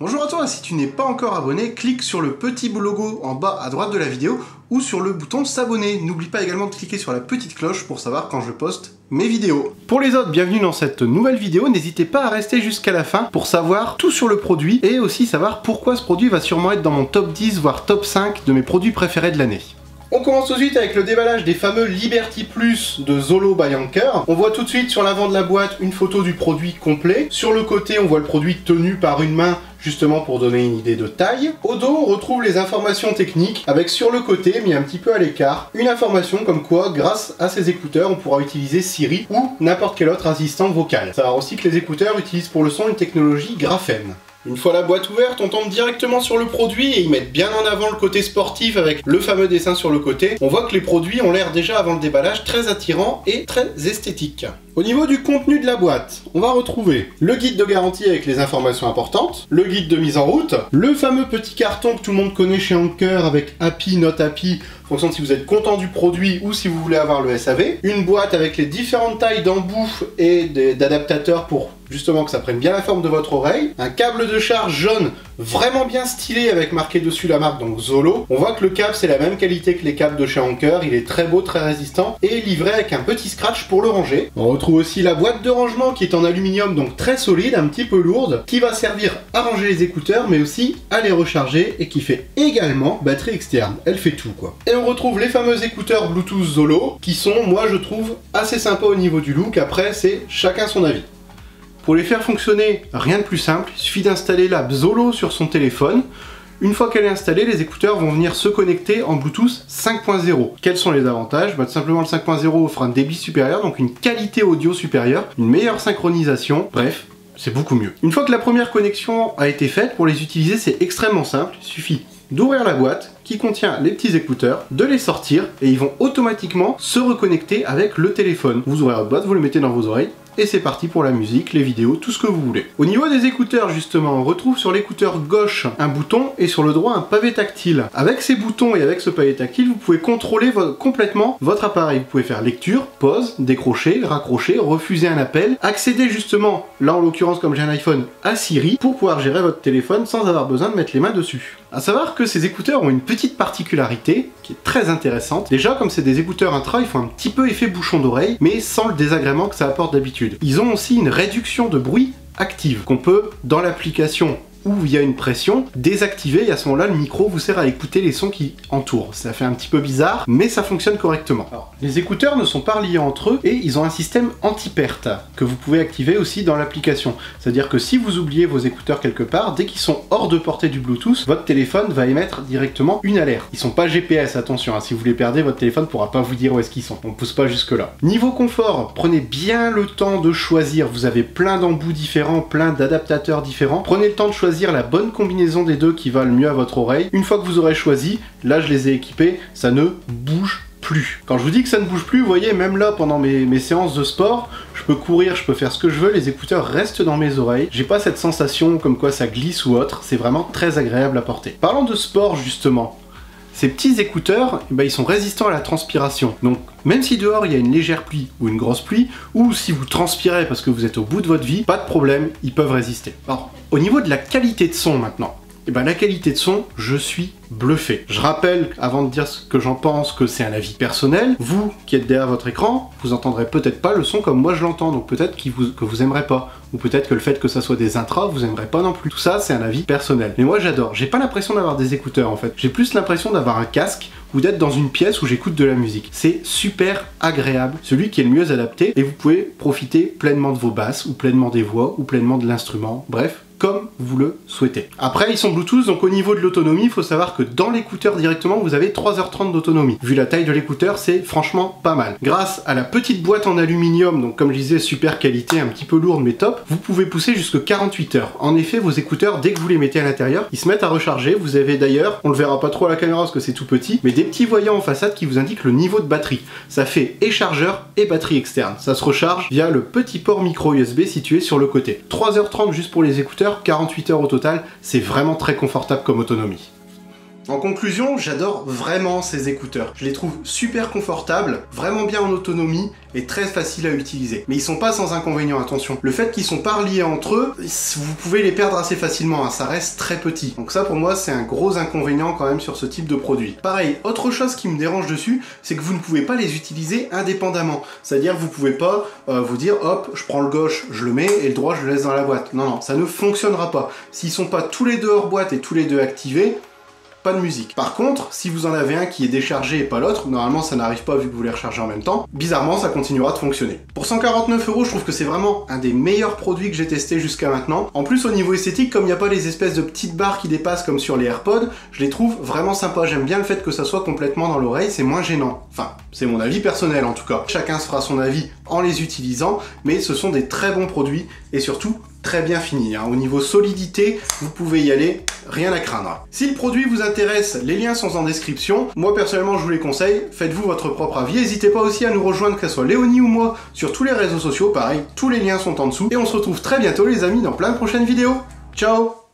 Bonjour à toi, si tu n'es pas encore abonné, clique sur le petit logo en bas à droite de la vidéo ou sur le bouton s'abonner. N'oublie pas également de cliquer sur la petite cloche pour savoir quand je poste mes vidéos. Pour les autres, bienvenue dans cette nouvelle vidéo. N'hésitez pas à rester jusqu'à la fin pour savoir tout sur le produit et aussi savoir pourquoi ce produit va sûrement être dans mon top 10 voire top 5 de mes produits préférés de l'année. On commence tout de suite avec le déballage des fameux Liberty Plus de Zolo by Anker. On voit tout de suite sur l'avant de la boîte une photo du produit complet. Sur le côté, on voit le produit tenu par une main, justement pour donner une idée de taille. Au dos, on retrouve les informations techniques, avec sur le côté, mis un petit peu à l'écart, une information comme quoi, grâce à ces écouteurs, on pourra utiliser Siri ou n'importe quel autre assistant vocal. Savoir aussi que les écouteurs utilisent pour le son une technologie graphène. Une fois la boîte ouverte, on tombe directement sur le produit et ils mettent bien en avant le côté sportif avec le fameux dessin sur le côté. On voit que les produits ont l'air déjà avant le déballage très attirants et très esthétiques. Au niveau du contenu de la boîte, on va retrouver le guide de garantie avec les informations importantes, le guide de mise en route, le fameux petit carton que tout le monde connaît chez Anker avec Happy, Not Happy, en fonction de si vous êtes content du produit ou si vous voulez avoir le SAV, une boîte avec les différentes tailles d'embout et d'adaptateurs pour justement que ça prenne bien la forme de votre oreille, un câble de charge jaune vraiment bien stylé avec marqué dessus la marque, donc Zolo. On voit que le câble c'est la même qualité que les câbles de chez Anker, il est très beau, très résistant et livré avec un petit scratch pour le ranger. On retrouve aussi la boîte de rangement qui est en aluminium, donc très solide, un petit peu lourde, qui va servir à ranger les écouteurs mais aussi à les recharger et qui fait également batterie externe. Elle fait tout quoi. Et on retrouve les fameux écouteurs Bluetooth Zolo qui sont, moi je trouve, assez sympas au niveau du look. Après c'est chacun son avis. Pour les faire fonctionner, rien de plus simple, il suffit d'installer l'app Zolo sur son téléphone. Une fois qu'elle est installée, les écouteurs vont venir se connecter en Bluetooth 5.0. Quels sont les avantages? Tout simplement le 5.0 offre un débit supérieur, donc une qualité audio supérieure, une meilleure synchronisation, bref, c'est beaucoup mieux. Une fois que la première connexion a été faite, pour les utiliser c'est extrêmement simple, il suffit d'ouvrir la boîte qui contient les petits écouteurs, de les sortir et ils vont automatiquement se reconnecter avec le téléphone. Vous ouvrez votre boîte, vous le mettez dans vos oreilles et c'est parti pour la musique, les vidéos, tout ce que vous voulez. Au niveau des écouteurs justement, on retrouve sur l'écouteur gauche un bouton et sur le droit un pavé tactile. Avec ces boutons et avec ce pavé tactile, vous pouvez contrôler complètement votre appareil. Vous pouvez faire lecture, pause, décrocher, raccrocher, refuser un appel, accéder justement, là en l'occurrence comme j'ai un iPhone, à Siri pour pouvoir gérer votre téléphone sans avoir besoin de mettre les mains dessus. A savoir que ces écouteurs ont une petite particularité qui est très intéressante. Déjà, comme c'est des écouteurs intra, ils font un petit peu effet bouchon d'oreille, mais sans le désagrément que ça apporte d'habitude. Ils ont aussi une réduction de bruit active qu'on peut, dans l'application ou via une pression, désactiver et à ce moment-là le micro vous sert à écouter les sons qui entourent. Ça fait un petit peu bizarre, mais ça fonctionne correctement. Alors, les écouteurs ne sont pas reliés entre eux et ils ont un système anti-perte que vous pouvez activer aussi dans l'application. C'est-à-dire que si vous oubliez vos écouteurs quelque part, dès qu'ils sont hors de portée du Bluetooth, votre téléphone va émettre directement une alerte. Ils sont pas GPS, attention, hein. Si vous les perdez, votre téléphone ne pourra pas vous dire où est-ce qu'ils sont. On ne pousse pas jusque là. Niveau confort, prenez bien le temps de choisir. Vous avez plein d'embouts différents, plein d'adaptateurs différents. Prenez le temps de choisir la bonne combinaison des deux qui va le mieux à votre oreille. Une fois que vous aurez choisi, là je les ai équipés, ça ne bouge plus. Quand je vous dis que ça ne bouge plus, vous voyez, même là pendant mes séances de sport, je peux courir, je peux faire ce que je veux, les écouteurs restent dans mes oreilles. J'ai pas cette sensation comme quoi ça glisse ou autre, c'est vraiment très agréable à porter. Parlant de sport justement, ces petits écouteurs, ils sont résistants à la transpiration. Donc même si dehors il y a une légère pluie ou une grosse pluie, ou si vous transpirez parce que vous êtes au bout de votre vie, pas de problème, ils peuvent résister. Alors, au niveau de la qualité de son maintenant, la qualité de son, je suis bluffé. Je rappelle, avant de dire ce que j'en pense, que c'est un avis personnel. Vous, qui êtes derrière votre écran, vous entendrez peut-être pas le son comme moi je l'entends, donc peut-être que vous aimerez pas. Ou peut-être que le fait que ça soit des intras, vous aimerez pas non plus. Tout ça, c'est un avis personnel. Mais moi j'adore. J'ai pas l'impression d'avoir des écouteurs en fait. J'ai plus l'impression d'avoir un casque ou d'être dans une pièce où j'écoute de la musique. C'est super agréable, celui qui est le mieux adapté, et vous pouvez profiter pleinement de vos basses, ou pleinement des voix, ou pleinement de l'instrument, bref, comme vous le souhaitez. Après, ils sont Bluetooth, donc au niveau de l'autonomie, il faut savoir que dans l'écouteur directement, vous avez 3h30 d'autonomie. Vu la taille de l'écouteur, c'est franchement pas mal. Grâce à la petite boîte en aluminium, donc comme je disais, super qualité, un petit peu lourde mais top, vous pouvez pousser jusque 48 heures. En effet, vos écouteurs, dès que vous les mettez à l'intérieur, ils se mettent à recharger. Vous avez d'ailleurs, on le verra pas trop à la caméra parce que c'est tout petit, mais des petits voyants en façade qui vous indiquent le niveau de batterie. Ça fait et chargeur et batterie externe. Ça se recharge via le petit port micro USB situé sur le côté. 3h30 juste pour les écouteurs, 48 heures au total, c'est vraiment très confortable comme autonomie. En conclusion, j'adore vraiment ces écouteurs. Je les trouve super confortables, vraiment bien en autonomie et très faciles à utiliser. Mais ils sont pas sans inconvénients, attention. Le fait qu'ils sont pas reliés entre eux, vous pouvez les perdre assez facilement, hein, ça reste très petit. Donc ça pour moi c'est un gros inconvénient quand même sur ce type de produit. Pareil, autre chose qui me dérange dessus, c'est que vous ne pouvez pas les utiliser indépendamment. C'est-à-dire vous pouvez pas vous dire hop, je prends le gauche, je le mets et le droit je le laisse dans la boîte. Non, non, ça ne fonctionnera pas. S'ils sont pas tous les deux hors boîte et tous les deux activés, pas de musique. Par contre, si vous en avez un qui est déchargé et pas l'autre, normalement ça n'arrive pas vu que vous les rechargez en même temps, bizarrement ça continuera de fonctionner. Pour 149 €, je trouve que c'est vraiment un des meilleurs produits que j'ai testé jusqu'à maintenant. En plus au niveau esthétique, comme il n'y a pas les espèces de petites barres qui dépassent comme sur les AirPods, je les trouve vraiment sympas. J'aime bien le fait que ça soit complètement dans l'oreille, c'est moins gênant. Enfin, c'est mon avis personnel en tout cas. Chacun se fera son avis en les utilisant, mais ce sont des très bons produits et surtout très bien finis. Au niveau solidité, vous pouvez y aller, rien à craindre. Si le produit vous intéresse, les liens sont en description. Moi personnellement, je vous les conseille. Faites-vous votre propre avis. N'hésitez pas aussi à nous rejoindre, que ce soit Léonie ou moi, sur tous les réseaux sociaux. Pareil, tous les liens sont en dessous. Et on se retrouve très bientôt les amis dans plein de prochaines vidéos. Ciao!